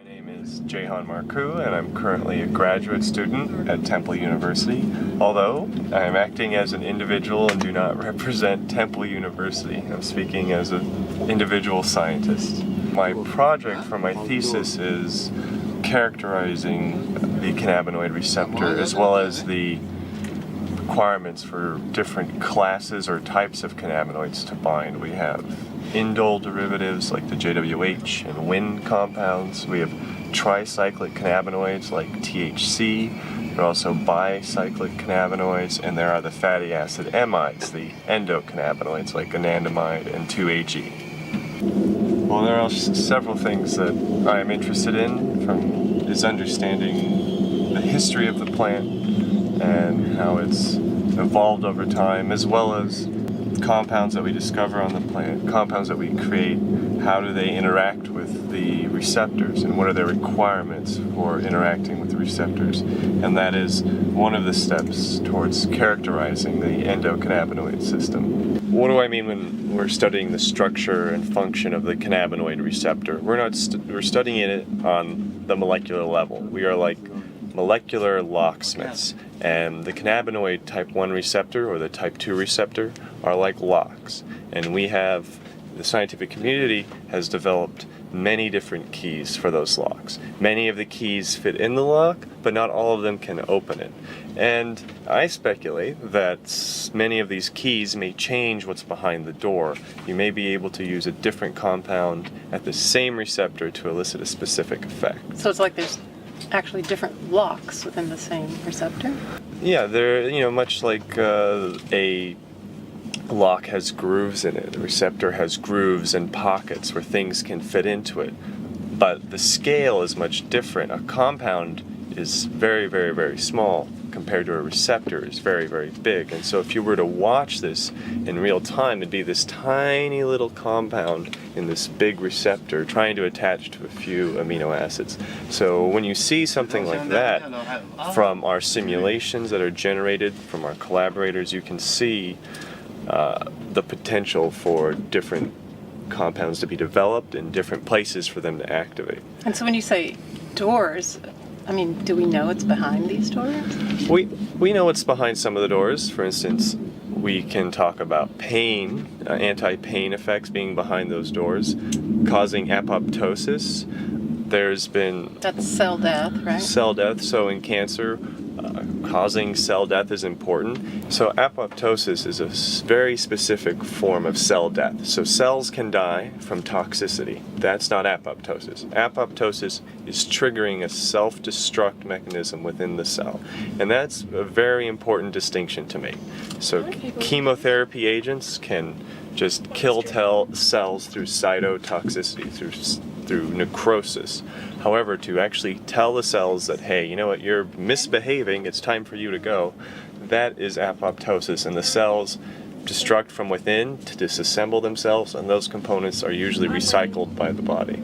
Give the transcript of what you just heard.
My name is Jahan Marcu, and I'm currently a graduate student at Temple University, although I am acting as an individual and do not represent Temple University. I'm speaking as an individual scientist. My project for my thesis is characterizing the cannabinoid receptor as well as the requirements for different classes or types of cannabinoids to bind. We have indole derivatives like the JWH and WIN compounds. We have tricyclic cannabinoids like THC. There are also bicyclic cannabinoids, and there are the fatty acid amides, the endocannabinoids like anandamide and 2-AG. Well, there are several things that I am interested in, is understanding the history of the plant and how it's evolved over time, as well as compounds that we discover on the plant, compounds that we create, how do they interact with the receptors and what are their requirements for interacting with the receptors. And that is one of the steps towards characterizing the endocannabinoid system. What do I mean when we're studying the structure and function of the cannabinoid receptor? We're studying it on the molecular level. We are like molecular locksmiths, and the cannabinoid type 1 receptor or the type 2 receptor are like locks, and the scientific community has developed many different keys for those locks. Many of the keys fit in the lock, but not all of them can open it. And I speculate that many of these keys may change what's behind the door. You may be able to use a different compound at the same receptor to elicit a specific effect. So it's like there's actually different locks within the same receptor? Yeah, they're, much like a lock has grooves in it. The receptor has grooves and pockets where things can fit into it. But the scale is much different. A compound is very, very, very small compared to a receptor is very, very big. And so if you were to watch this in real time, it'd be this tiny little compound in this big receptor trying to attach to a few amino acids. So when you see something like that from our simulations that are generated from our collaborators, you can see the potential for different compounds to be developed in different places for them to activate. And so when you say doors, do we know what's behind these doors? We know what's behind some of the doors. For instance, we can talk about pain, anti-pain effects being behind those doors, causing apoptosis. That's cell death, right? Cell death. So in cancer, causing cell death is important. So apoptosis is a very specific form of cell death. So cells can die from toxicity. That's not apoptosis. Apoptosis is triggering a self-destruct mechanism within the cell. And that's a very important distinction to make. So chemotherapy agents can just kill cells through cytotoxicity, through necrosis. However, to actually tell the cells that, hey, you know what, you're misbehaving, it's time for you to go, that is apoptosis, and the cells destruct from within to disassemble themselves, and those components are usually recycled by the body.